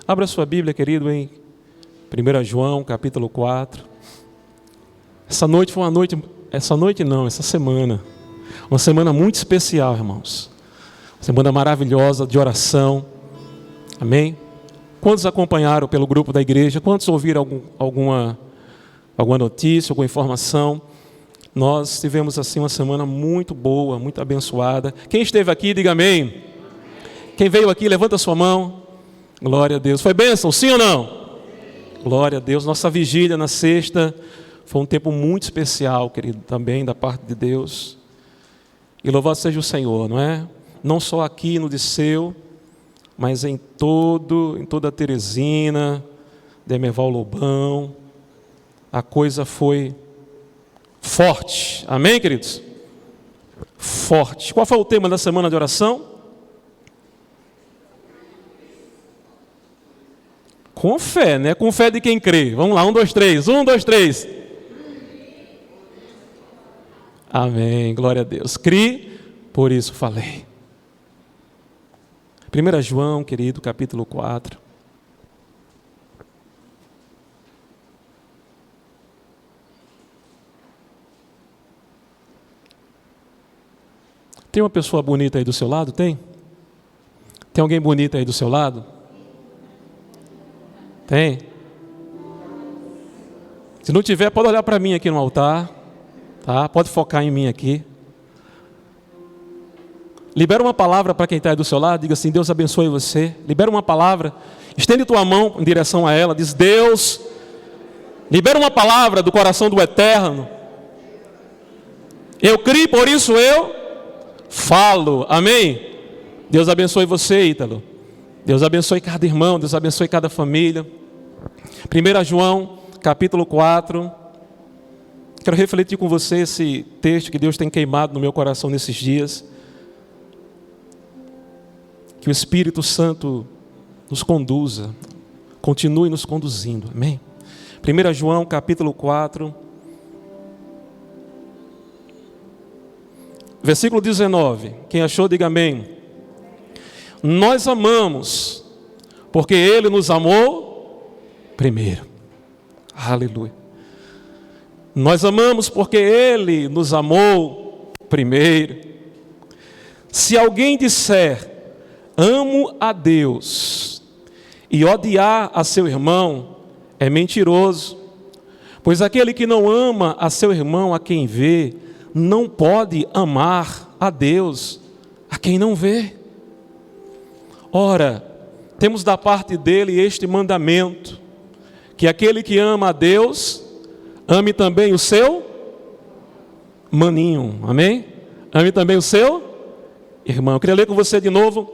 Abra sua Bíblia, querido, em 1 João, capítulo 4. Essa semana. Uma semana muito especial, irmãos. Uma semana maravilhosa de oração. Amém? Quantos acompanharam pelo grupo da igreja? Quantos ouviram alguma notícia, alguma informação? Nós tivemos assim uma semana muito boa, muito abençoada. Quem esteve aqui, diga amém. Quem veio aqui, levanta a sua mão. Glória a Deus. Foi bênção, sim ou não? Glória a Deus. Nossa vigília na sexta foi um tempo muito especial, querido, também da parte de Deus. E louvado seja o Senhor, não é? Não só aqui no Disseu, mas em toda a Teresina, Demerval Lobão. A coisa foi forte. Amém, queridos? Forte. Qual foi o tema da semana de oração? Com fé, né? Com fé de quem crê. Vamos lá, 1, 2, 3. 1, 2, 3. Amém, glória a Deus. Cri, por isso falei. 1 João, querido, capítulo 4. Tem uma pessoa bonita aí do seu lado? Tem? Tem alguém bonito aí do seu lado? Tem? Se não tiver, pode olhar para mim aqui no altar, tá? Pode focar em mim aqui. Libera uma palavra para quem está aí do seu lado, diga assim: Deus abençoe você. Libera uma palavra, estende tua mão em direção a ela, diz: Deus, libera uma palavra do coração do Eterno. Eu criei, por isso eu falo. Amém? Deus abençoe você, Ítalo. Deus abençoe cada irmão, Deus abençoe cada família. 1 João, capítulo 4. Quero refletir com você esse texto que Deus tem queimado no meu coração nesses dias. Que o Espírito Santo nos conduza, continue nos conduzindo. Amém? 1 João, capítulo 4. Versículo 19. Quem achou, diga amém. Nós amamos, porque Ele nos amou primeiro. Aleluia. Nós amamos porque Ele nos amou primeiro. Se alguém disser, amo a Deus, e odiar a seu irmão, é mentiroso. Pois aquele que não ama a seu irmão, a quem vê, não pode amar a Deus, a quem não vê. Ora, temos da parte dele este mandamento, que aquele que ama a Deus, ame também o seu maninho, amém? Ame também o seu irmão. Eu queria ler com você de novo,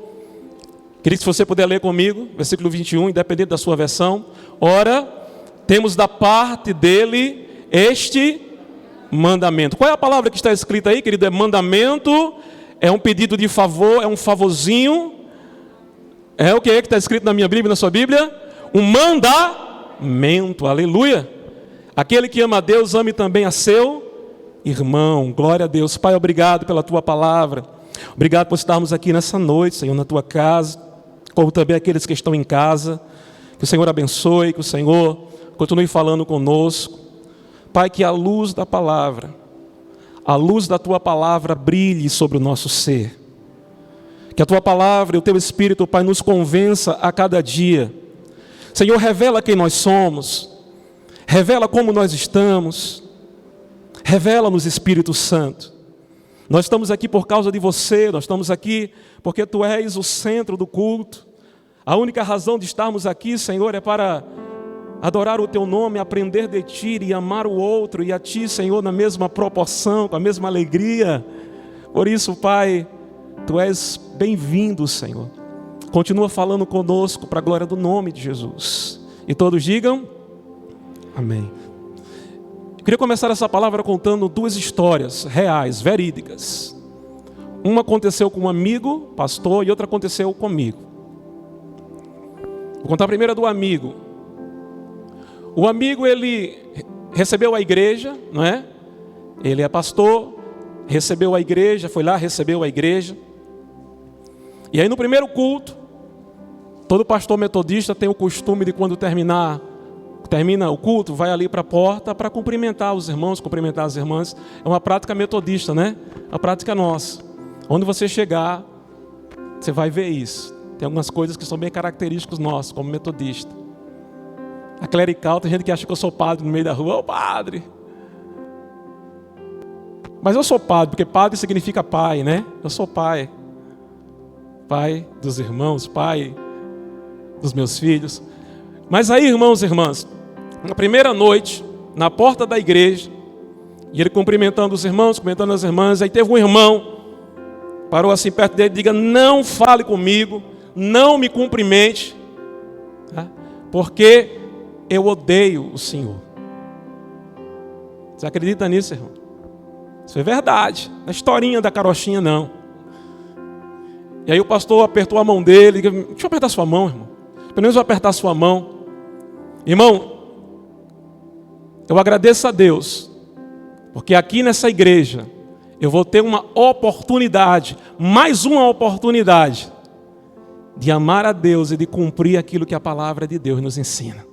queria que você puder ler comigo, versículo 21, independente da sua versão. Ora, temos da parte dele este mandamento. Qual é a palavra que está escrita aí, querido? É mandamento, é um pedido de favor, é um favorzinho. É o que está escrito na minha Bíblia, na sua Bíblia? Um mandamento, aleluia. Aquele que ama a Deus, ame também a seu irmão. Glória a Deus. Pai, obrigado pela tua palavra. Obrigado por estarmos aqui nessa noite, Senhor, na tua casa, como também aqueles que estão em casa. Que o Senhor abençoe, que o Senhor continue falando conosco. Pai, que a luz da palavra, a luz da tua palavra brilhe sobre o nosso ser. Que a tua palavra e o teu Espírito, Pai, nos convença a cada dia. Senhor, revela quem nós somos, revela como nós estamos, revela-nos, Espírito Santo. Nós estamos aqui por causa de você, nós estamos aqui porque tu és o centro do culto. A única razão de estarmos aqui, Senhor, é para adorar o teu nome, aprender de ti e amar o outro, e a ti, Senhor, na mesma proporção, com a mesma alegria. Por isso, Pai, tu és bem-vindo, Senhor. Continua falando conosco para a glória do nome de Jesus. E todos digam amém. Eu queria começar essa palavra contando duas histórias reais, verídicas. Uma aconteceu com um amigo, pastor, e outra aconteceu comigo. Vou contar a primeira do amigo. O amigo, ele recebeu a igreja, não é? Ele é pastor, recebeu a igreja, foi lá, recebeu a igreja. E aí no primeiro culto, Todo pastor metodista tem o costume de, quando termina o culto, vai ali para a porta para cumprimentar os irmãos, cumprimentar as irmãs. É uma prática metodista, né? Uma prática nossa. Onde você chegar, você vai ver isso. Tem algumas coisas que são bem características nossos, como metodista. A clerical, tem gente que acha que eu sou padre no meio da rua. Ô, padre! Mas eu sou padre, porque padre significa pai, né? Eu sou pai. Pai dos irmãos, pai dos meus filhos. Mas aí, irmãos e irmãs, na primeira noite, na porta da igreja, e ele cumprimentando os irmãos, cumprimentando as irmãs, aí teve um irmão, parou assim perto dele e diga: não fale comigo, não me cumprimente, tá? Porque eu odeio o Senhor. Você acredita nisso, irmão? Isso é verdade, não é historinha da carochinha, não. E aí o pastor apertou a mão dele, deixa eu apertar sua mão, irmão. Pelo menos eu apertar sua mão. Irmão, eu agradeço a Deus, porque aqui nessa igreja eu vou ter uma oportunidade, mais uma oportunidade, de amar a Deus e de cumprir aquilo que a palavra de Deus nos ensina.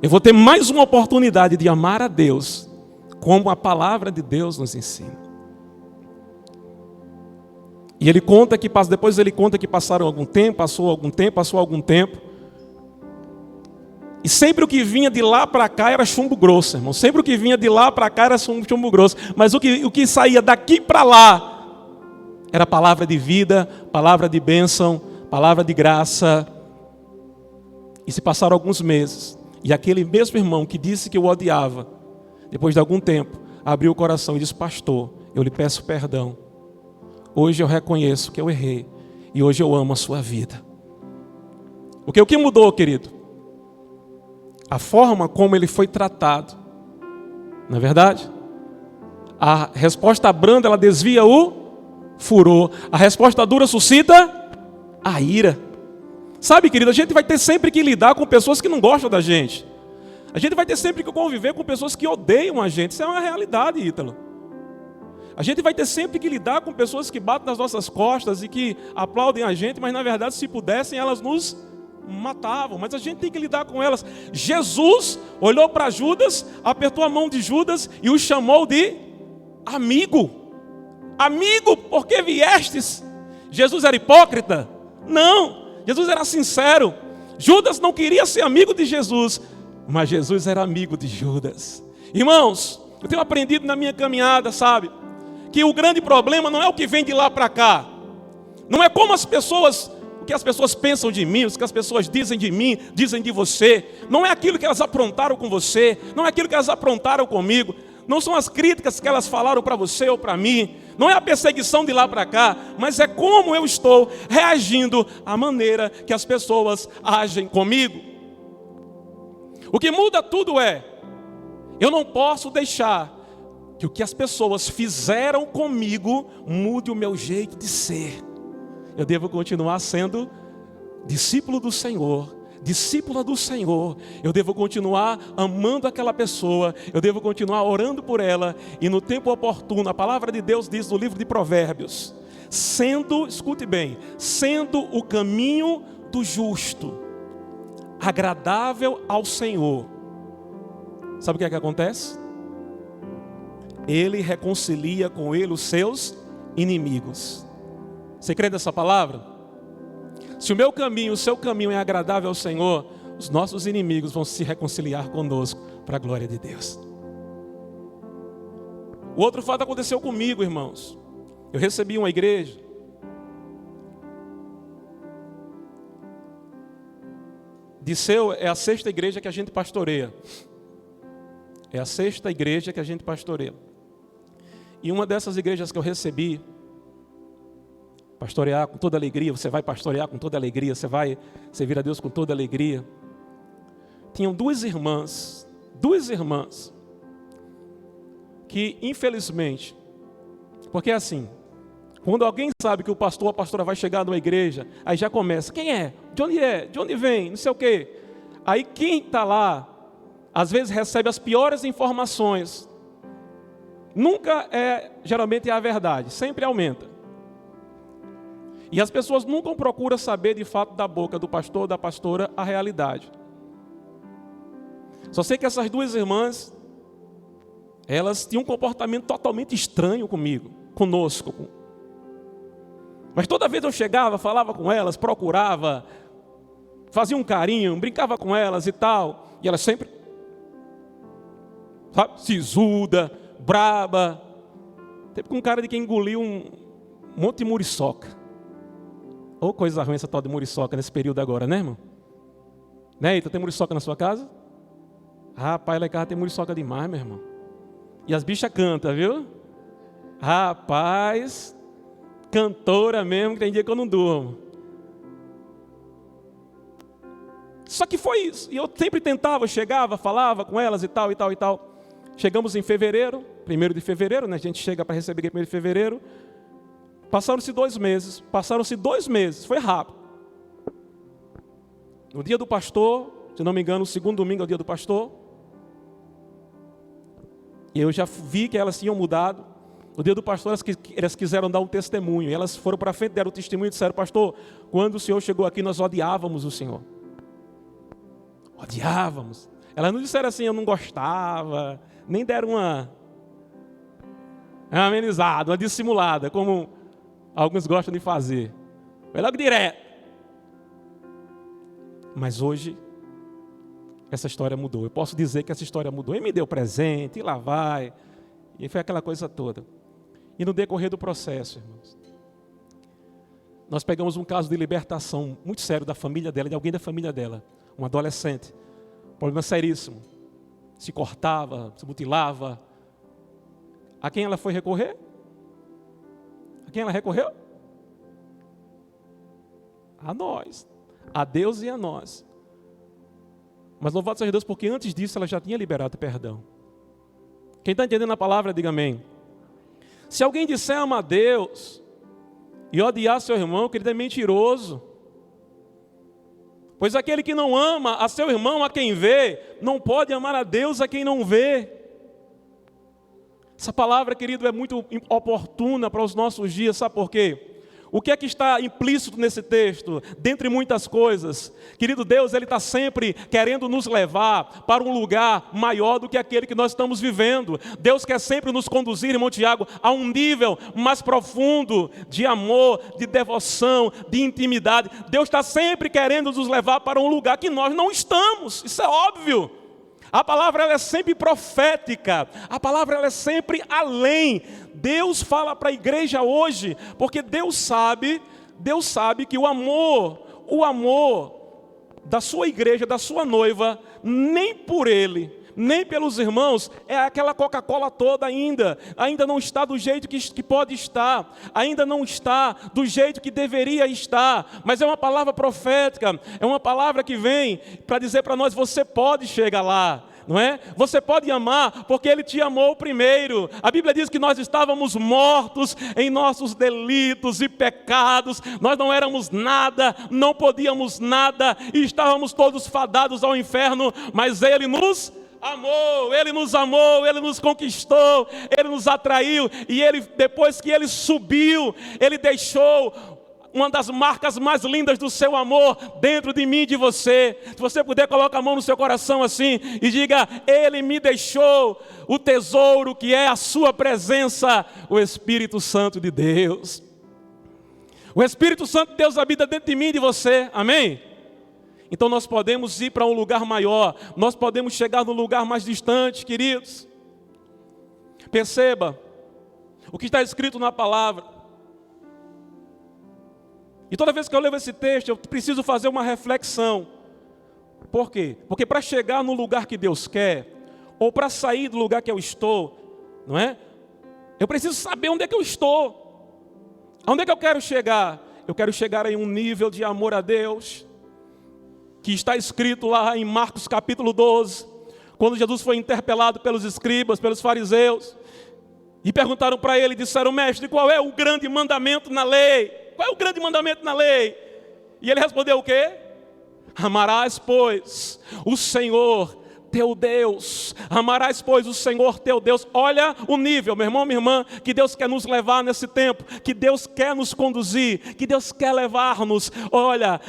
Eu vou ter mais uma oportunidade de amar a Deus, como a palavra de Deus nos ensina. E ele conta que, depois ele conta que passaram algum tempo, passou algum tempo. E sempre o que vinha de lá para cá era chumbo grosso, irmão. Sempre o que vinha de lá para cá era chumbo grosso. Mas o que saía daqui para lá era palavra de vida, palavra de bênção, palavra de graça. E se passaram alguns meses. E aquele mesmo irmão que disse que eu odiava, depois de algum tempo, abriu o coração e disse: pastor, eu lhe peço perdão. Hoje eu reconheço que eu errei. E hoje eu amo a sua vida. O que mudou, querido? A forma como ele foi tratado. Não é verdade? A resposta branda, ela desvia o furor. A resposta dura suscita a ira. Sabe, querido, a gente vai ter sempre que lidar com pessoas que não gostam da gente. A gente vai ter sempre que conviver com pessoas que odeiam a gente. Isso é uma realidade, Ítalo. A gente vai ter sempre que lidar com pessoas que batem nas nossas costas e que aplaudem a gente, mas na verdade, se pudessem, elas nos matavam. Mas a gente tem que lidar com elas. Jesus olhou para Judas, apertou a mão de Judas e o chamou de amigo. Amigo, por que viestes? Jesus era hipócrita? Não, Jesus era sincero. Judas não queria ser amigo de Jesus, mas Jesus era amigo de Judas. Irmãos, eu tenho aprendido na minha caminhada, sabe, que o grande problema não é o que vem de lá para cá. Não é como o que as pessoas pensam de mim, o que as pessoas dizem de mim, dizem de você. Não é aquilo que elas aprontaram com você, não é aquilo que elas aprontaram comigo. Não são as críticas que elas falaram para você ou para mim. Não é a perseguição de lá para cá, mas é como eu estou reagindo à maneira que as pessoas agem comigo. O que muda tudo é: eu não posso deixar que o que as pessoas fizeram comigo mude o meu jeito de ser. Eu devo continuar sendo discípulo do Senhor, discípula do Senhor. Eu devo continuar amando aquela pessoa, eu devo continuar orando por ela, e no tempo oportuno, a palavra de Deus diz no livro de Provérbios, escute bem, sendo o caminho do justo agradável ao Senhor. Sabe o que é que acontece? Ele reconcilia com ele os seus inimigos. Você crê nessa palavra? Se o meu caminho, o seu caminho é agradável ao Senhor, os nossos inimigos vão se reconciliar conosco para a glória de Deus. O outro fato aconteceu comigo, irmãos. Eu recebi uma igreja. Disseu é a 6ª igreja que a gente pastoreia. É a 6ª igreja que a gente pastoreia. E uma dessas igrejas que eu recebi, pastorear com toda alegria, você vai pastorear com toda alegria, você vai servir a Deus com toda alegria. Tinham duas irmãs, que infelizmente, porque é assim, quando alguém sabe que o pastor ou a pastora vai chegar numa igreja, aí já começa: quem é? De onde vem? Não sei o quê. Aí quem está lá, às vezes recebe as piores informações. Nunca geralmente é a verdade, sempre aumenta. E as pessoas nunca procuram saber de fato da boca do pastor ou da pastora a realidade. Só sei que essas duas irmãs, elas tinham um comportamento totalmente estranho conosco. Mas toda vez eu chegava, falava com elas, procurava, fazia um carinho, brincava com elas e tal. E elas sempre, sabe, sisuda, braba. Teve com um cara de quem engoliu um monte de muriçoca. Ou coisa ruim essa tal de muriçoca nesse período agora, né, irmão? Né, Eita, tem muriçoca na sua casa? Rapaz, lá em casa tem muriçoca demais, meu irmão. E as bichas cantam, viu? Rapaz, cantora mesmo, que tem dia que eu não durmo. Só que foi isso. E eu sempre tentava, chegava, falava com elas e tal, e tal, e tal. Chegamos em fevereiro, 1º de fevereiro, né? A gente chega para receber 1º de fevereiro. Passaram-se 2 meses, foi rápido. No dia do pastor, se não me engano, o 2º domingo é o dia do pastor. E eu já vi que elas tinham mudado. No dia do pastor, elas quiseram dar um testemunho. E elas foram para frente, deram o testemunho e disseram: pastor, quando o senhor chegou aqui, nós odiávamos o senhor. Odiávamos. Elas não disseram assim, eu não gostava. Nem deram uma amenizada, uma dissimulada, como alguns gostam de fazer. Foi logo direto. Mas hoje, essa história mudou. Eu posso dizer que essa história mudou. Ele me deu presente, e lá vai. E foi aquela coisa toda. E no decorrer do processo, irmãos, nós pegamos um caso de libertação muito sério da família dela, de alguém da família dela. Um adolescente. Problema seríssimo. Se cortava, se mutilava. A quem ela foi recorrer? A quem ela recorreu? A nós. A Deus e a nós. Mas louvado seja Deus, porque antes disso ela já tinha liberado perdão. Quem está entendendo a palavra, diga amém. Se alguém disser ama a Deus e odiar seu irmão, que ele é mentiroso. Pois aquele que não ama a seu irmão, a quem vê, não pode amar a Deus a quem não vê. Essa palavra, querido, é muito oportuna para os nossos dias, sabe por quê? O que é que está implícito nesse texto? Dentre muitas coisas, querido, Deus, Ele está sempre querendo nos levar para um lugar maior do que aquele que nós estamos vivendo. Deus quer sempre nos conduzir, irmão Tiago, a um nível mais profundo de amor, de devoção, de intimidade. Deus está sempre querendo nos levar para um lugar que nós não estamos, isso é óbvio. A palavra ela é sempre profética, a palavra ela é sempre além. Deus fala para a igreja hoje, porque Deus sabe que o amor da sua igreja, da sua noiva, nem por ele, nem pelos irmãos, é aquela Coca-Cola toda ainda não está do jeito que pode estar, ainda não está do jeito que deveria estar, mas é uma palavra profética, é uma palavra que vem para dizer para nós, você pode chegar lá, não é? Você pode amar, porque Ele te amou primeiro. A Bíblia diz que nós estávamos mortos em nossos delitos e pecados, nós não éramos nada, não podíamos nada, e estávamos todos fadados ao inferno, mas Ele nos amou, Ele nos amou, Ele nos conquistou, Ele nos atraiu, e Ele, depois que Ele subiu, Ele deixou uma das marcas mais lindas do seu amor dentro de mim e de você. Se você puder, coloca a mão no seu coração assim e diga: Ele me deixou o tesouro que é a sua presença, o Espírito Santo de Deus. O Espírito Santo de Deus habita dentro de mim e de você, amém? Então nós podemos ir para um lugar maior, nós podemos chegar num lugar mais distante, queridos. Perceba o que está escrito na palavra. E toda vez que eu leio esse texto, eu preciso fazer uma reflexão. Por quê? Porque para chegar no lugar que Deus quer, ou para sair do lugar que eu estou, não é? Eu preciso saber onde é que eu estou. Onde é que eu quero chegar? Eu quero chegar em um nível de amor a Deus, que está escrito lá em Marcos capítulo 12, quando Jesus foi interpelado pelos escribas, pelos fariseus, e perguntaram para ele, disseram: mestre, qual é o grande mandamento na lei? Qual é o grande mandamento na lei? E ele respondeu o quê? Amarás, pois, o Senhor, teu Deus. Amarás, pois, o Senhor teu Deus. Olha o nível, meu irmão, minha irmã, que Deus quer nos levar nesse tempo, que Deus quer nos conduzir, que Deus quer levar-nos. Olha,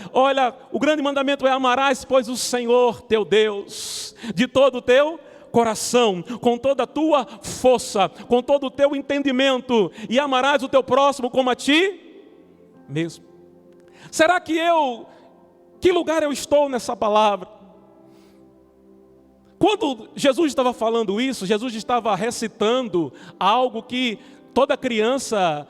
o grande mandamento é: amarás, pois, o Senhor teu Deus de todo o teu coração, com toda a tua força, com todo o teu entendimento, e amarás o teu próximo como a ti mesmo. Será que que lugar eu estou nessa palavra? Quando Jesus estava falando isso, Jesus estava recitando algo que toda criança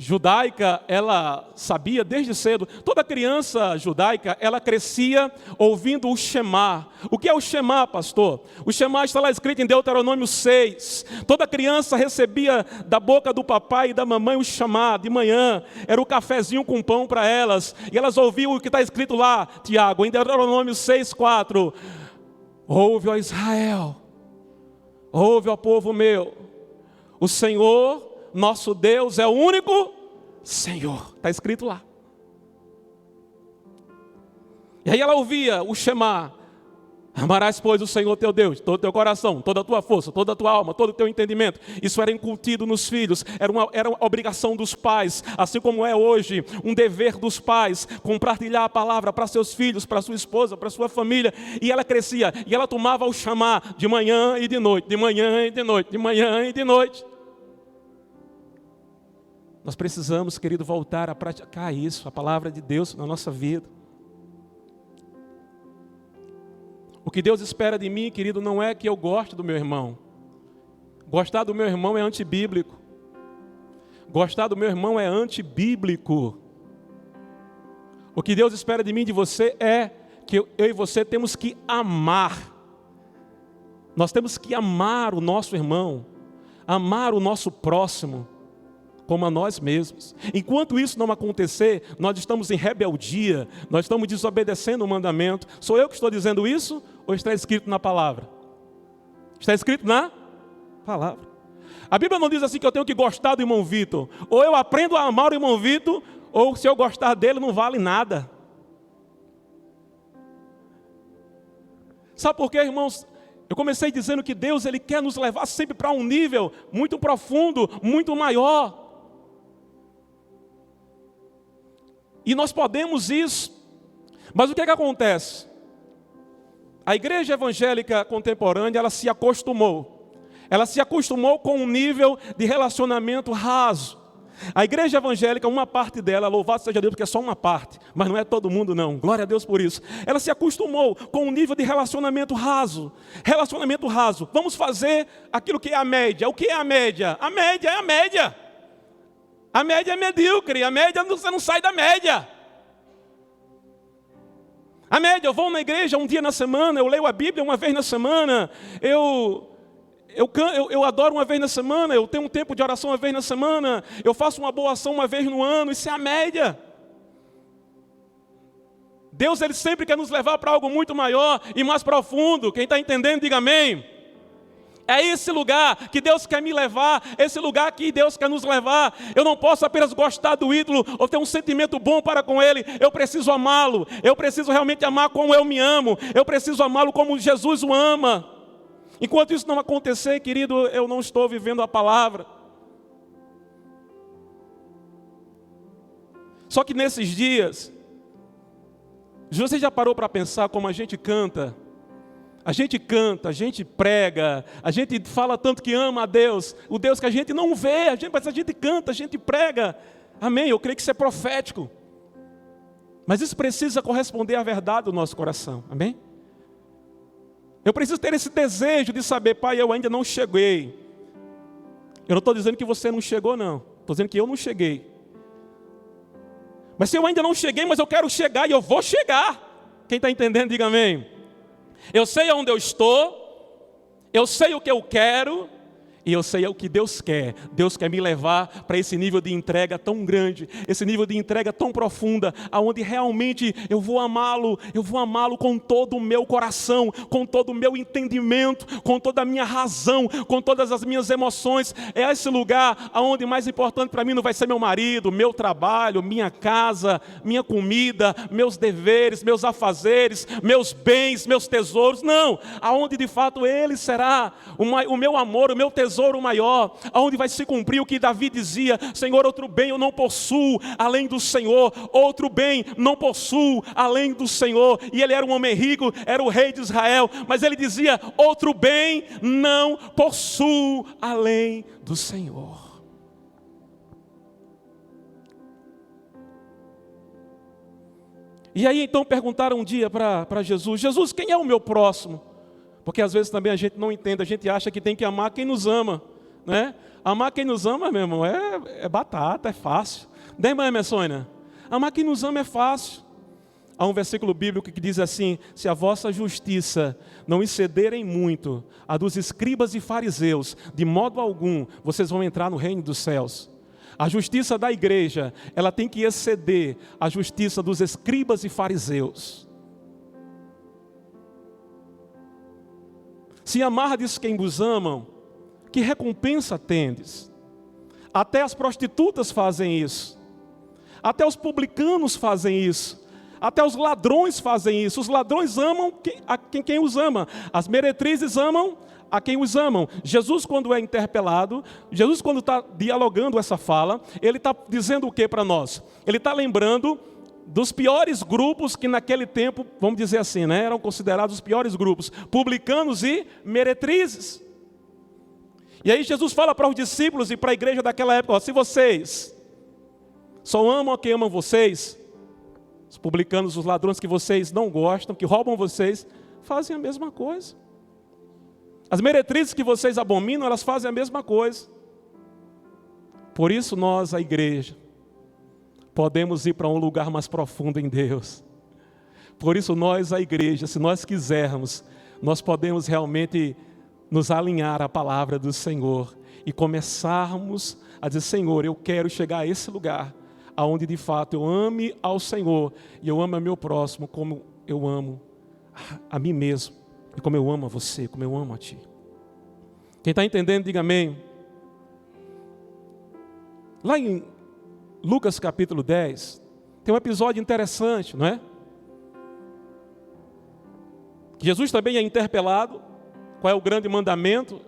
judaica, ela sabia desde cedo. Toda criança judaica, ela crescia ouvindo o Shema. O que é o Shema, pastor? O Shema está lá escrito em Deuteronômio 6. Toda criança recebia da boca do papai e da mamãe o Shema de manhã. Era o cafezinho com pão para elas. E elas ouviam o que está escrito lá, Tiago, em Deuteronômio 6:4. Ouve, ó Israel, ouve, ó povo meu, o Senhor nosso Deus é o único Senhor. Está escrito lá. E aí ela ouvia o Shema: amarás, pois, o Senhor teu Deus, todo o teu coração, toda a tua força, toda a tua alma, todo o teu entendimento. Isso era incutido nos filhos, era uma obrigação dos pais, assim como é hoje um dever dos pais, compartilhar a palavra para seus filhos, para sua esposa, para sua família. E ela crescia, e ela tomava o Shema de manhã e de noite, de manhã e de noite, de manhã e de noite. Nós precisamos, querido, voltar a praticar isso, a palavra de Deus na nossa vida. O que Deus espera de mim, querido, não é que eu goste do meu irmão. Gostar do meu irmão é antibíblico. Gostar do meu irmão é antibíblico. O que Deus espera de mim e de você é que eu e você temos que amar. Nós temos que amar o nosso irmão, amar o nosso próximo, como a nós mesmos. Enquanto isso não acontecer, nós estamos em rebeldia, nós estamos desobedecendo o mandamento. Sou eu que estou dizendo isso ou está escrito na palavra? Está escrito na palavra. A Bíblia não diz assim que eu tenho que gostar do irmão Vitor. Ou eu aprendo a amar o irmão Vitor, ou se eu gostar dele não vale nada. Sabe por quê, irmãos? Eu comecei dizendo que Deus, Ele quer nos levar sempre para um nível muito profundo, muito maior. E nós podemos isso, mas o que é que acontece? A igreja evangélica contemporânea, ela se acostumou com um nível de relacionamento raso. A igreja evangélica, uma parte dela, louvado seja Deus, porque é só uma parte, mas não é todo mundo não, glória a Deus por isso. Ela se acostumou com um nível de relacionamento raso. Relacionamento raso, vamos fazer aquilo que é a média. O que é a média? A média é a média. A média é medíocre, a média você não sai da média. A média, eu vou na igreja um dia na semana, eu leio a Bíblia uma vez na semana, eu adoro uma vez na semana, eu tenho um tempo de oração uma vez na semana, eu faço uma boa ação uma vez no ano, isso é a média. Deus, Ele sempre quer nos levar para algo muito maior e mais profundo. Quem está entendendo, diga amém. É esse lugar que Deus quer me levar, esse lugar que Deus quer nos levar. Eu não posso apenas gostar do ídolo ou ter um sentimento bom para com ele. Eu preciso amá-lo, eu preciso realmente amar como eu me amo, eu preciso amá-lo como Jesus o ama. Enquanto isso não acontecer, querido, eu não estou vivendo a palavra. Só que nesses dias, você já parou para pensar como a gente canta? A gente prega, a gente fala tanto que ama a Deus, o Deus que a gente não vê, mas a gente canta, a gente prega. Amém? Eu creio que isso é profético. Mas isso precisa corresponder à verdade do nosso coração. Amém? Eu preciso ter esse desejo de saber, Pai, eu ainda não cheguei. Eu não estou dizendo que você não chegou, não. Estou dizendo que eu não cheguei. Mas se eu ainda não cheguei, mas eu quero chegar e eu vou chegar. Quem está entendendo, diga amém. Eu sei onde eu estou, eu sei o que eu quero, E eu sei o que Deus quer. Deus quer me levar para esse nível de entrega tão grande, esse nível de entrega tão profunda, aonde realmente eu vou amá-lo com todo o meu coração, com todo o meu entendimento, com toda a minha razão, com todas as minhas emoções. É esse lugar aonde mais importante para mim não vai ser meu marido, meu trabalho, minha casa, minha comida, meus deveres, meus afazeres, meus bens, meus tesouros. Não, aonde de fato Ele será o meu amor, o meu tesouro maior, aonde vai se cumprir o que Davi dizia: Senhor, outro bem eu não possuo além do Senhor, outro bem não possuo além do Senhor. E ele era um homem rico, era o rei de Israel, mas ele dizia: outro bem não possuo além do Senhor. E aí então perguntaram um dia para Jesus: Jesus, quem é o meu próximo? Porque às vezes também a gente não entende, a gente acha que tem que amar quem nos ama, né? Amar quem nos ama, meu irmão, é batata, é fácil. Né, irmã Emersônia? Amar quem nos ama é fácil. Há um versículo bíblico que diz assim: se a vossa justiça não excederem muito a dos escribas e fariseus, de modo algum vocês vão entrar no reino dos céus. A justiça da igreja, ela tem que exceder a justiça dos escribas e fariseus. Se amardes quem vos amam, que recompensa tendes? Até as prostitutas fazem isso. Até os publicanos fazem isso. Até os ladrões fazem isso. Os ladrões amam quem os ama. As meretrizes amam a quem os amam. Jesus, quando é interpelado, Jesus, quando está dialogando essa fala, ele está dizendo o que para nós? Ele está lembrando dos piores grupos que naquele tempo, vamos dizer assim, né, eram considerados os piores grupos: publicanos e meretrizes. E aí Jesus fala para os discípulos e para a igreja daquela época: ó, se vocês só amam a quem ama vocês, os publicanos, os ladrões que vocês não gostam, que roubam vocês, fazem a mesma coisa. As meretrizes que vocês abominam, elas fazem a mesma coisa. Por isso nós, a igreja, podemos ir para um lugar mais profundo em Deus. Por isso nós, a igreja, se nós quisermos, nós podemos realmente nos alinhar à palavra do Senhor e começarmos a dizer: Senhor, eu quero chegar a esse lugar aonde de fato eu ame ao Senhor e eu amo ao meu próximo como eu amo a mim mesmo e como eu amo a você, como eu amo a ti. Quem está entendendo, diga amém. Lá em Lucas capítulo 10, tem um episódio interessante, não é? Jesus também é interpelado. Qual é o grande mandamento?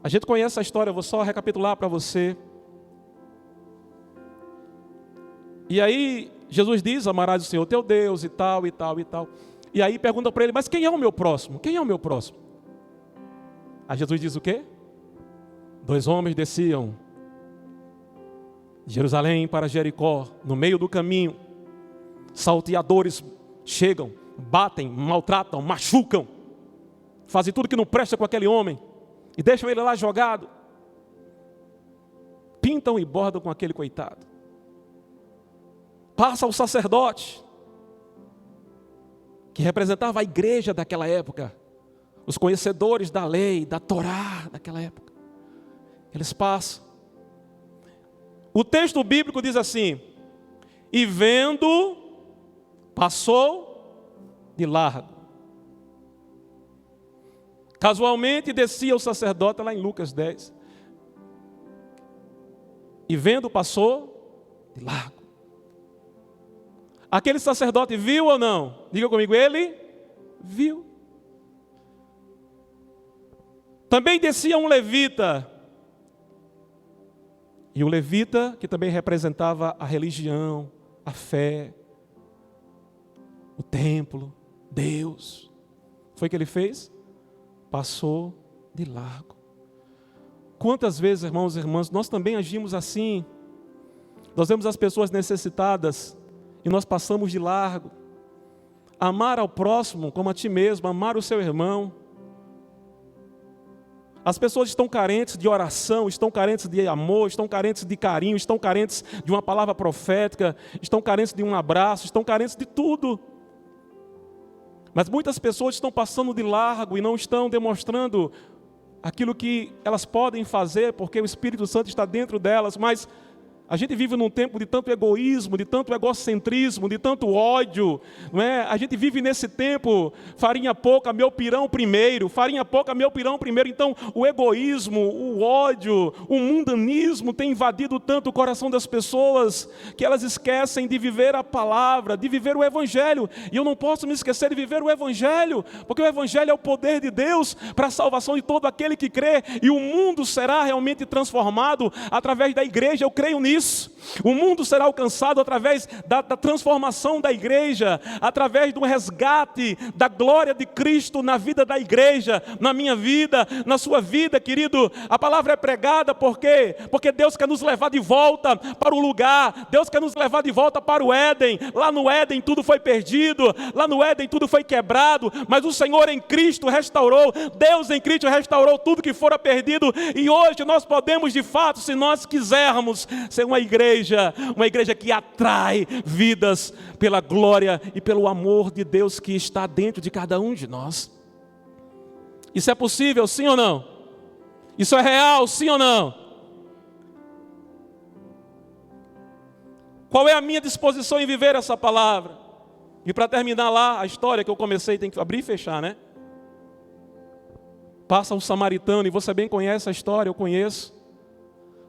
A gente conhece a história, eu vou só recapitular para você. E aí Jesus diz: amarás o Senhor teu Deus e tal, e tal, e tal. E aí pergunta para ele: mas quem é o meu próximo? Quem é o meu próximo? Aí Jesus diz o quê? 2 homens desciam de Jerusalém para Jericó, no meio do caminho, salteadores chegam, batem, maltratam, machucam, fazem tudo que não presta com aquele homem e deixam ele lá jogado, pintam e bordam com aquele coitado. Passa o sacerdote, que representava a igreja daquela época, os conhecedores da lei, da Torá daquela época. Eles passam. O texto bíblico diz assim: e vendo, passou de largo. Casualmente descia o sacerdote, lá em Lucas 10. E vendo, passou de largo. Aquele sacerdote viu ou não? Diga comigo, ele viu. Também descia um levita. E o levita, que também representava a religião, a fé, o templo, Deus. Foi o que ele fez? Passou de largo. Quantas vezes, irmãos e irmãs, nós também agimos assim? Nós vemos as pessoas necessitadas e nós passamos de largo. Amar ao próximo como a ti mesmo, amar o seu irmão. As pessoas estão carentes de oração, estão carentes de amor, estão carentes de carinho, estão carentes de uma palavra profética, estão carentes de um abraço, estão carentes de tudo. Mas muitas pessoas estão passando de largo e não estão demonstrando aquilo que elas podem fazer, porque o Espírito Santo está dentro delas, mas a gente vive num tempo de tanto egoísmo, de tanto egocentrismo, de tanto ódio, não é? A gente vive nesse tempo, farinha pouca, meu pirão primeiro, farinha pouca, meu pirão primeiro. Então, o egoísmo, o ódio, o mundanismo tem invadido tanto o coração das pessoas, que elas esquecem de viver a palavra, de viver o Evangelho. E eu não posso me esquecer de viver o Evangelho, porque o Evangelho é o poder de Deus para a salvação de todo aquele que crê, e o mundo será realmente transformado através da igreja. Eu creio nisso. O mundo será alcançado através da transformação da igreja, através do resgate da glória de Cristo na vida da igreja, na minha vida, na sua vida, querido. A palavra é pregada por quê? Porque Deus quer nos levar de volta para o lugar, Deus quer nos levar de volta para o Éden. Lá no Éden tudo foi perdido, lá no Éden tudo foi quebrado, mas o Senhor em Cristo restaurou, Deus em Cristo restaurou tudo que fora perdido, e hoje nós podemos de fato, se nós quisermos, ser uma igreja que atrai vidas pela glória e pelo amor de Deus que está dentro de cada um de nós. Isso é possível, sim ou não? Isso é real, sim ou não? Qual é a minha disposição em viver essa palavra? E para terminar lá, a história que eu comecei, tem que abrir e fechar, né? Passa um samaritano, e você bem conhece a história, eu conheço.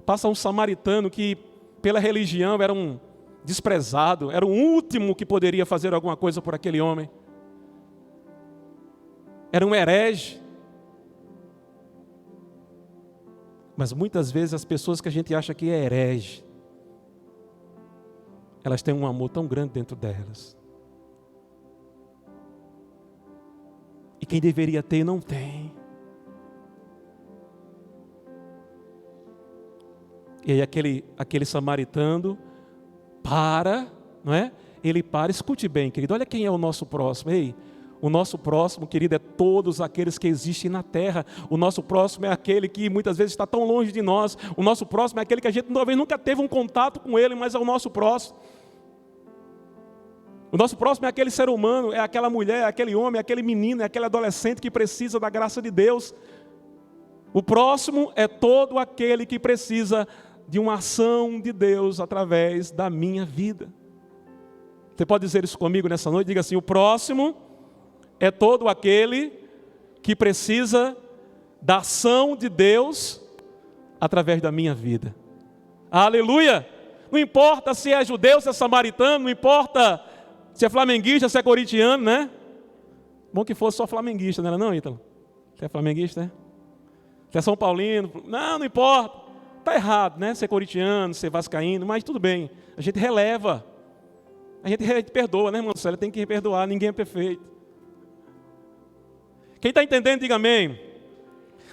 Passa um samaritano que, pela religião, era um desprezado, era o último que poderia fazer alguma coisa por aquele homem. Era um herege. Mas muitas vezes as pessoas que a gente acha que é herege, elas têm um amor tão grande dentro delas. E quem deveria ter, não tem. E aí aquele samaritano para, não é? Ele para, escute bem, querido, olha quem é o nosso próximo. Ei, o nosso próximo, querido, é todos aqueles que existem na terra. O nosso próximo é aquele que muitas vezes está tão longe de nós. O nosso próximo é aquele que a gente talvez nunca teve um contato com ele, mas é o nosso próximo. O nosso próximo é aquele ser humano, é aquela mulher, é aquele homem, é aquele menino, é aquele adolescente que precisa da graça de Deus. O próximo é todo aquele que precisa de uma ação de Deus através da minha vida. Você pode dizer isso comigo nessa noite? Diga assim: o próximo é todo aquele que precisa da ação de Deus através da minha vida. Aleluia! Não importa se é judeu, se é samaritano, não importa se é flamenguista, se é corintiano, né? Bom que fosse só flamenguista, não era não, Ítalo? Você é flamenguista, né? Se é São Paulino, não importa. Está errado, né? Ser corintiano, ser vascaíno, mas tudo bem. A gente releva. A gente perdoa, né, irmão? Você tem que perdoar, ninguém é perfeito. Quem está entendendo, diga amém.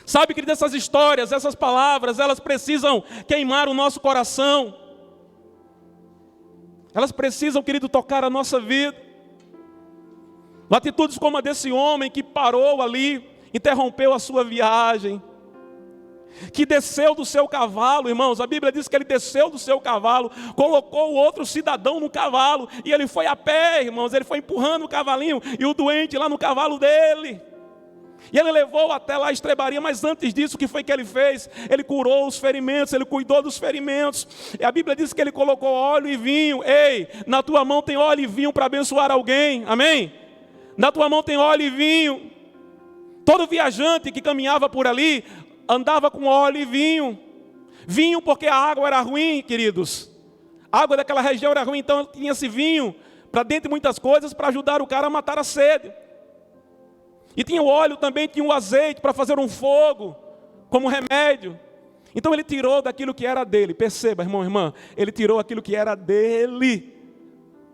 Sabe, querido, essas histórias, essas palavras, elas precisam queimar o nosso coração. Elas precisam, querido, tocar a nossa vida. Atitudes como a desse homem que parou ali, interrompeu a sua viagem, que desceu do seu cavalo, irmãos, a Bíblia diz que ele desceu do seu cavalo, colocou o outro cidadão no cavalo, e ele foi a pé, irmãos, ele foi empurrando o cavalinho, e o doente lá no cavalo dele, e ele levou até lá a estrebaria. Mas antes disso, o que foi que ele fez? Ele curou os ferimentos, ele cuidou dos ferimentos, e a Bíblia diz que ele colocou óleo e vinho. Ei, na tua mão tem óleo e vinho para abençoar alguém, amém? Na tua mão tem óleo e vinho. Todo viajante que caminhava por ali andava com óleo e vinho. Vinho porque a água era ruim, queridos. A água daquela região era ruim, então tinha esse vinho para dentro de muitas coisas, para ajudar o cara a matar a sede. E tinha o óleo também, tinha o azeite para fazer um fogo, como remédio. Então ele tirou daquilo que era dele. Perceba, irmão, irmã, ele tirou aquilo que era dele,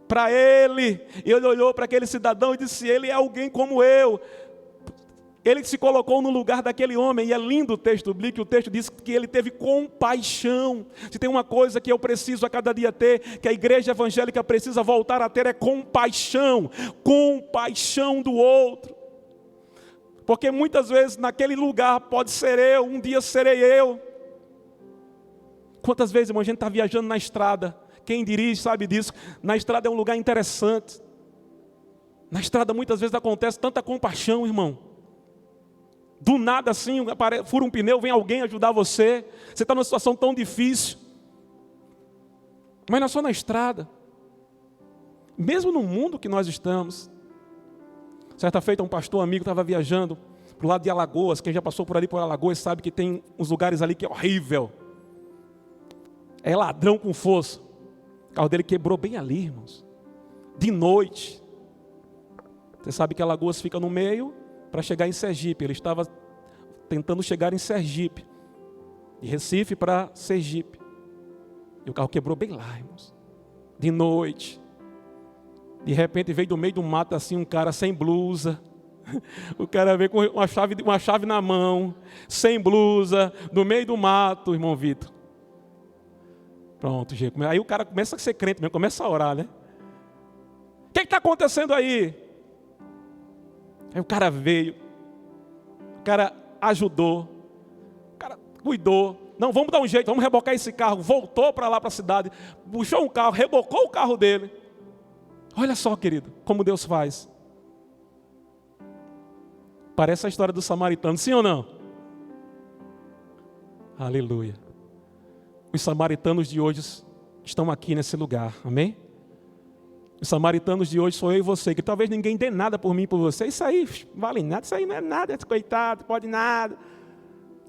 para ele. E ele olhou para aquele cidadão e disse: ele é alguém como eu. Ele se colocou no lugar daquele homem, e é lindo o texto bíblico, o texto diz que ele teve compaixão. Se tem uma coisa que eu preciso a cada dia ter, que a igreja evangélica precisa voltar a ter, é compaixão. Compaixão do outro. Porque muitas vezes naquele lugar pode ser eu, um dia serei eu. Quantas vezes, irmão, a gente está viajando na estrada, quem dirige sabe disso, na estrada é um lugar interessante. Na estrada muitas vezes acontece tanta compaixão, irmão. Do nada assim, fura um pneu, vem alguém ajudar você. Você está numa situação tão difícil. Mas não é só na estrada. Mesmo no mundo que nós estamos. Certa feita, um pastor amigo estava viajando para o lado de Alagoas. Quem já passou por ali por Alagoas sabe que tem uns lugares ali que é horrível. É ladrão com força. O carro dele quebrou bem ali, irmãos. De noite. Você sabe que Alagoas fica no meio para chegar em Sergipe. Ele estava tentando chegar em Sergipe. De Recife para Sergipe. E o carro quebrou bem lá, irmãos. De noite. De repente veio do meio do mato assim um cara sem blusa. O cara veio com uma chave na mão, sem blusa, no meio do mato, irmão Vitor. Pronto, gente. Aí o cara começa a ser crente mesmo, começa a orar, né? O que está acontecendo aí? Aí o cara veio, o cara ajudou, o cara cuidou. Não, vamos dar um jeito, vamos rebocar esse carro. Voltou para lá para a cidade, puxou um carro, rebocou o carro dele. Olha só, querido, como Deus faz. Parece a história do samaritano, sim ou não? Aleluia. Os samaritanos de hoje estão aqui nesse lugar, amém? Os samaritanos de hoje sou eu e você, que talvez ninguém dê nada por mim e por você. Isso aí vale nada, isso aí não é nada, coitado, pode nada.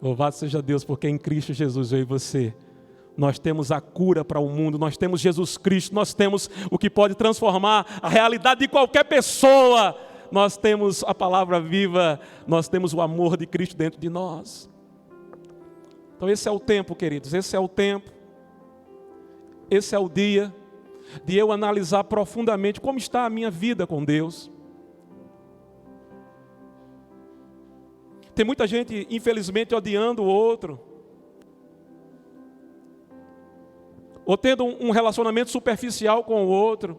Louvado seja Deus, porque em Cristo Jesus, eu e você, nós temos a cura para o mundo, nós temos Jesus Cristo, nós temos o que pode transformar a realidade de qualquer pessoa. Nós temos a palavra viva, nós temos o amor de Cristo dentro de nós. Então esse é o tempo, queridos, esse é o tempo, esse é o dia de eu analisar profundamente como está a minha vida com Deus. Tem muita gente, infelizmente, odiando o outro, ou tendo um relacionamento superficial com o outro.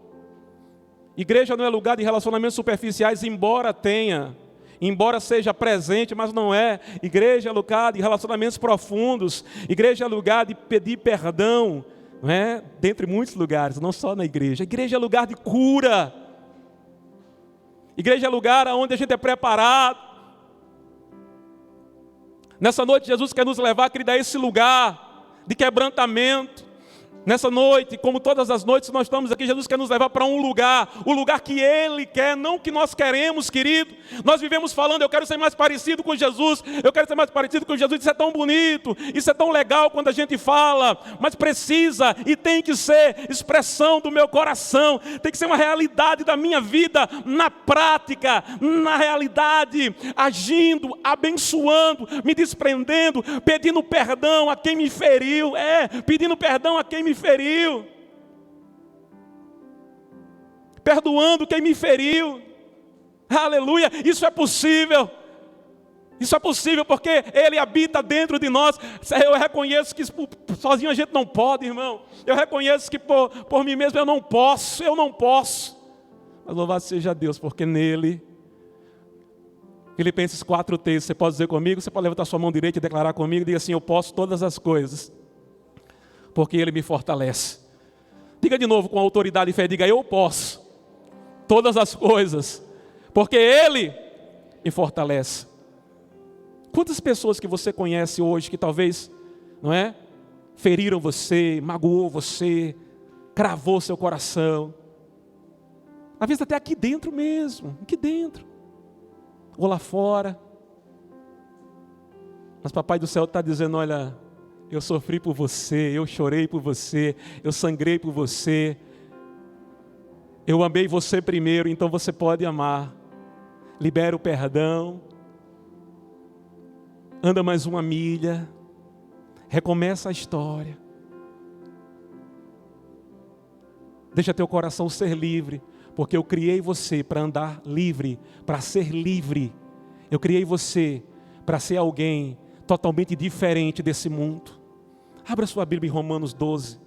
Igreja não é lugar de relacionamentos superficiais, embora tenha, embora seja presente, mas não é. Igreja é lugar de relacionamentos profundos. Igreja é lugar de pedir perdão, não é? Dentre muitos lugares, não só na igreja. Igreja é lugar de cura. Igreja é lugar onde a gente é preparado. Nessa noite Jesus quer nos levar, querido, a esse lugar de quebrantamento. Nessa noite, como todas as noites nós estamos aqui, Jesus quer nos levar para um lugar, o lugar que Ele quer, não que nós queremos, querido. Nós vivemos falando, eu quero ser mais parecido com Jesus, eu quero ser mais parecido com Jesus, isso é tão bonito, isso é tão legal quando a gente fala, mas precisa e tem que ser expressão do meu coração, tem que ser uma realidade da minha vida, na prática, na realidade, agindo, abençoando, me desprendendo, pedindo perdão a quem me feriu, pedindo perdão a quem me feriu, perdoando quem me feriu. Aleluia, isso é possível. Isso é possível porque Ele habita dentro de nós. Eu reconheço que sozinho a gente não pode, irmão. Eu reconheço que por mim mesmo eu não posso. Mas louvado seja Deus, porque nele, Filipenses 4:3, você pode dizer comigo, você pode levantar sua mão direita e declarar comigo, diga assim, eu posso todas as coisas, porque Ele me fortalece. Diga de novo com autoridade e fé, diga, eu posso todas as coisas, porque Ele me fortalece. Quantas pessoas que você conhece hoje que talvez, não é, feriram você, magoou você, cravou seu coração, às vezes até aqui dentro mesmo, aqui dentro, ou lá fora, mas Papai do Céu está dizendo, olha, eu sofri por você, eu chorei por você, eu sangrei por você, eu amei você primeiro, então você pode amar. Libera o perdão, anda mais uma milha, recomeça a história. Deixa teu coração ser livre, porque eu criei você para andar livre, para ser livre. Eu criei você para ser alguém totalmente diferente desse mundo. Abra sua Bíblia em Romanos 12.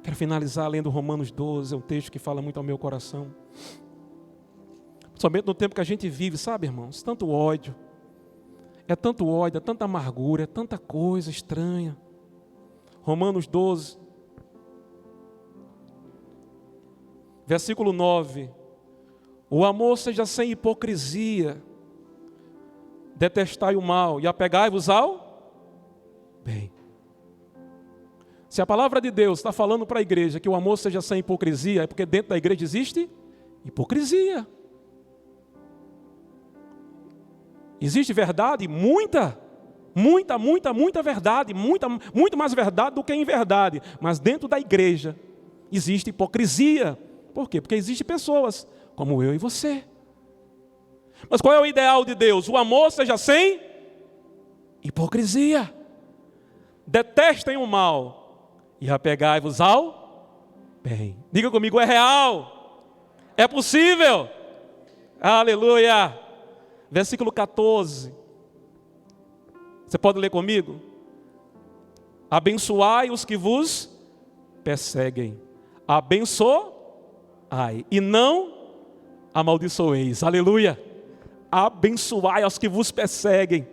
Quero finalizar lendo Romanos 12, é um texto que fala muito ao meu coração. Somente no tempo que a gente vive, sabe, irmãos? Tanto ódio, é tanta amargura, é tanta coisa estranha. Romanos 12, versículo 9. O amor seja sem hipocrisia. detestai o mal e apegai-vos ao bem. Se a palavra de Deus está falando para a igreja que o amor seja sem hipocrisia, é porque dentro da igreja existe hipocrisia. Existe verdade? Muita verdade, muito mais verdade do que inverdade. Mas dentro da igreja existe hipocrisia. Por quê? Porque existem pessoas como eu e você. Mas qual é o ideal de Deus? O amor seja sem hipocrisia. Detestem o mal e apegai-vos ao bem. Diga comigo, é real, é possível. Aleluia. Versículo 14. Você pode ler comigo? Abençoai os que vos perseguem. Abençoai e não amaldiçoeis. Aleluia. Abençoai aos que vos perseguem.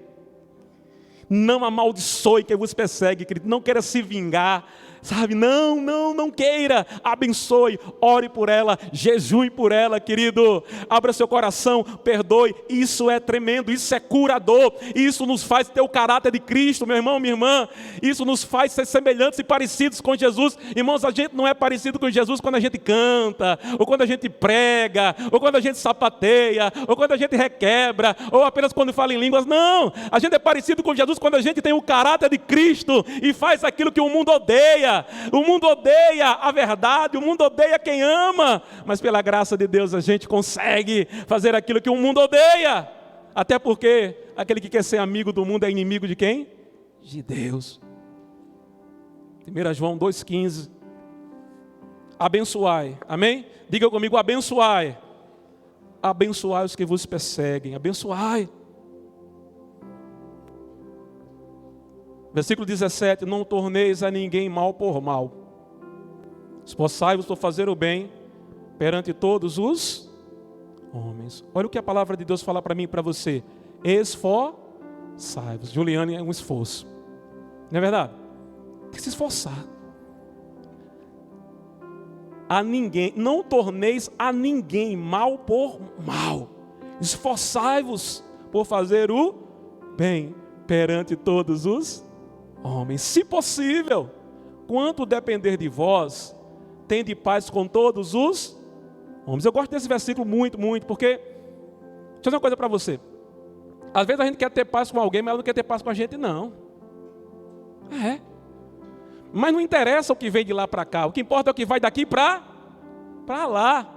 Não amaldiçoe quem vos persegue, querido. Não queira se vingar, sabe? Não queira. Abençoe, ore por ela, jejue por ela, querido. Abra seu coração, perdoe. Isso é tremendo, isso é curador. Isso nos faz ter o caráter de Cristo, meu irmão, minha irmã. Isso nos faz ser semelhantes e parecidos com Jesus. Irmãos, a gente não é parecido com Jesus quando a gente canta, ou quando a gente prega, ou quando a gente sapateia, ou quando a gente requebra, ou apenas quando fala em línguas. Não, a gente é parecido com Jesus quando a gente tem o caráter de Cristo e faz aquilo que o mundo odeia. O mundo odeia a verdade, o mundo odeia quem ama, mas pela graça de Deus a gente consegue fazer aquilo que o mundo odeia. Até porque aquele que quer ser amigo do mundo é inimigo de quem? De Deus. 1 João 2,15. Abençoai, amém? Diga comigo, abençoai. Abençoai os que vos perseguem, abençoai. Versículo 17, não torneis a ninguém mal por mal. Esforçai-vos por fazer o bem perante todos os homens. Olha o que a palavra de Deus fala para mim e para você. Esforçai-vos. Juliane, é um esforço. Não é verdade? Tem que se esforçar. A ninguém, não torneis a ninguém mal por mal. Esforçai-vos por fazer o bem perante todos os homens. Se possível, quanto depender de vós, tende paz com todos os homens. Eu gosto desse versículo muito, porque, deixa eu dizer uma coisa para você. Às vezes a gente quer ter paz com alguém, mas ela não quer ter paz com a gente, não. Mas não interessa o que vem de lá para cá, o que importa é o que vai daqui para lá.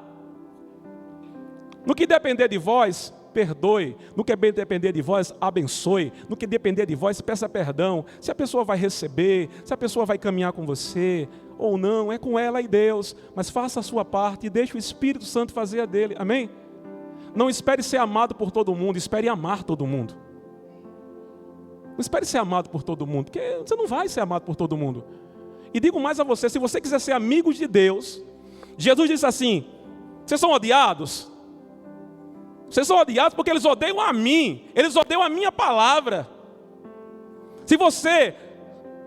No que depender de vós, perdoe. No que depender de vós, abençoe. No que depender de vós, peça perdão. Se a pessoa vai receber, se a pessoa vai caminhar com você ou não, é com ela e Deus. Mas faça a sua parte e deixe o Espírito Santo fazer a dele. Amém? Não espere ser amado por todo mundo, espere amar todo mundo. Não espere ser amado por todo mundo, porque você não vai ser amado por todo mundo. E digo mais a você, se você quiser ser amigo de Deus, Jesus disse assim, vocês são odiados? Vocês são odiados porque eles odeiam a mim, eles odeiam a minha palavra. Se você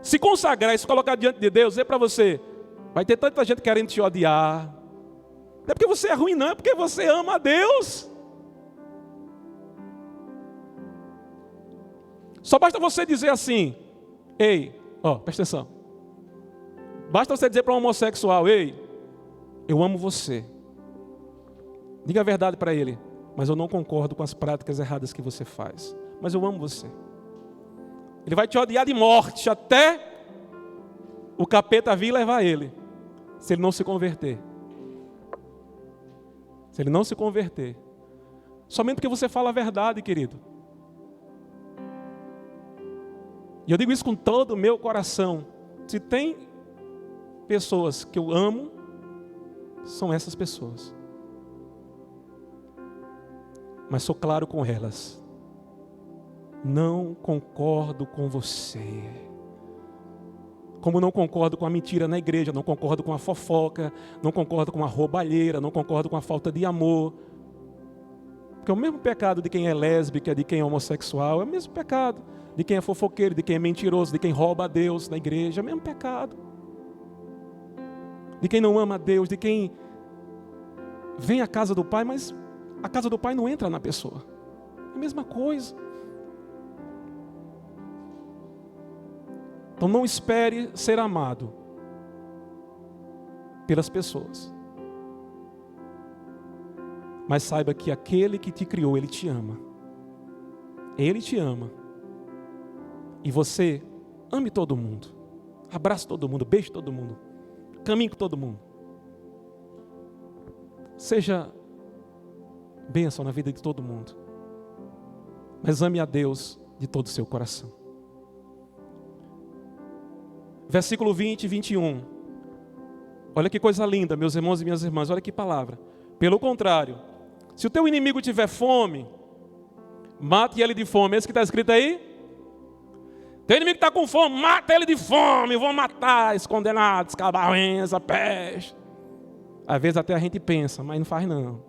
se consagrar e se colocar diante de Deus, dizer para você, vai ter tanta gente querendo te odiar. Não é porque você é ruim, não, é porque você ama a Deus. Só basta você dizer assim, ei, presta atenção. Basta você dizer para um homossexual, ei, eu amo você. Diga a verdade para ele. Mas eu não concordo com as práticas erradas que você faz. Mas eu amo você. Ele vai te odiar de morte até o capeta vir levar ele. Se ele não se converter. Se ele não se converter. Somente porque você fala a verdade, querido. E eu digo isso com todo o meu coração. Se tem pessoas que eu amo, são essas pessoas. Mas sou claro com elas. Não concordo com você. Como não concordo com a mentira na igreja, não concordo com a fofoca, não concordo com a roubalheira, não concordo com a falta de amor. Porque é o mesmo pecado de quem é lésbica, de quem é homossexual, é o mesmo pecado de quem é fofoqueiro, de quem é mentiroso, de quem rouba a Deus na igreja, é o mesmo pecado. De quem não ama a Deus, de quem vem à casa do Pai, mas a casa do Pai não entra na pessoa. É a mesma coisa. Então não espere ser amado pelas pessoas. Mas saiba que aquele que te criou, Ele te ama. Ele te ama. E você ame todo mundo. Abrace todo mundo, beije todo mundo. Caminhe com todo mundo. Seja bênção na vida de todo mundo. Mas ame a Deus de todo o seu coração. Versículo 20 e 21. Olha que coisa linda, meus irmãos e minhas irmãs. Olha que palavra. Pelo contrário, se o teu inimigo tiver fome, mate ele de fome. É isso que está escrito aí? Teu inimigo está com fome, mata ele de fome. Vou matar esse condenado, esse cabarrinho, essa peste. Às vezes até a gente pensa, mas não faz não.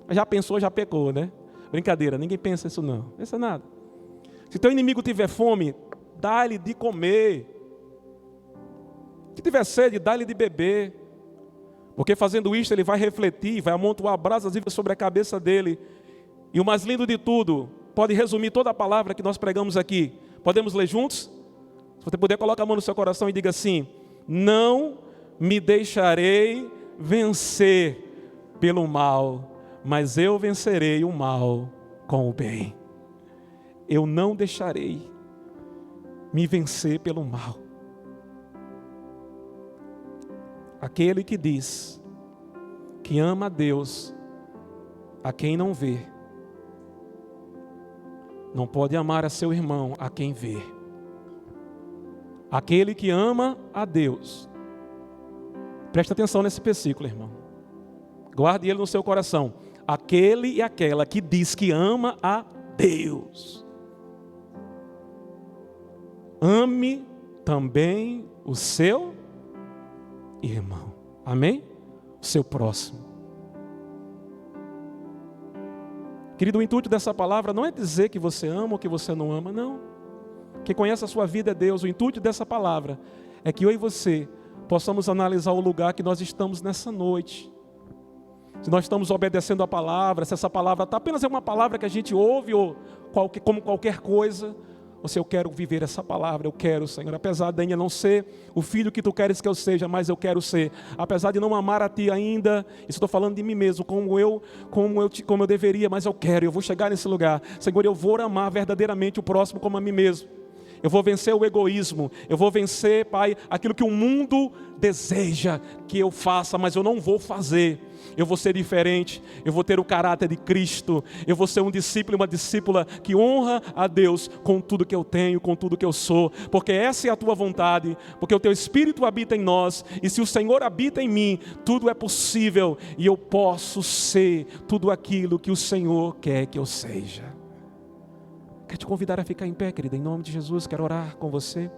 Já pensou, já pecou, né? Brincadeira, ninguém pensa isso não. Pensa nada. Se teu inimigo tiver fome, dá-lhe de comer. Se tiver sede, dá-lhe de beber. Porque fazendo isto, ele vai refletir, vai amontoar brasas vivas sobre a cabeça dele. E o mais lindo de tudo, pode resumir toda a palavra que nós pregamos aqui. Podemos ler juntos? Se você puder, coloque a mão no seu coração e diga assim: não me deixarei vencer pelo mal, mas eu vencerei o mal com o bem. Eu não deixarei me vencer pelo mal. Aquele que diz que ama a Deus, a quem não vê, não pode amar a seu irmão, a quem vê. Aquele que ama a Deus, presta atenção nesse versículo, irmão. Guarde ele no seu coração. Aquele e aquela que diz que ama a Deus, ame também o seu irmão. Amém? O seu próximo. Querido, o intuito dessa palavra não é dizer que você ama ou que você não ama, não. Quem conhece a sua vida é Deus. O intuito dessa palavra é que eu e você possamos analisar o lugar que nós estamos nessa noite. Se nós estamos obedecendo a palavra, se essa palavra apenas é uma palavra que a gente ouve ou como qualquer coisa, ou se eu quero viver essa palavra, eu quero, Senhor, apesar de ainda não ser o filho que Tu queres que eu seja, mas eu quero ser, apesar de não amar a Ti ainda, isso estou falando de mim mesmo, como eu deveria, mas eu vou chegar nesse lugar, Senhor, eu vou amar verdadeiramente o próximo como a mim mesmo. Eu vou vencer o egoísmo, eu vou vencer, Pai, aquilo que o mundo deseja que eu faça, mas eu não vou fazer. Eu vou ser diferente, eu vou ter o caráter de Cristo, eu vou ser um discípulo e uma discípula que honra a Deus com tudo que eu tenho, com tudo que eu sou, porque essa é a Tua vontade, porque o Teu Espírito habita em nós, e se o Senhor habita em mim, tudo é possível, e eu posso ser tudo aquilo que o Senhor quer que eu seja. Quero te convidar a ficar em pé, querida, em nome de Jesus, quero orar com você.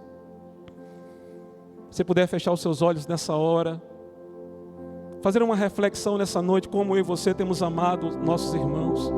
Se puder fechar os seus olhos nessa hora, fazer uma reflexão nessa noite, como eu e você temos amado nossos irmãos.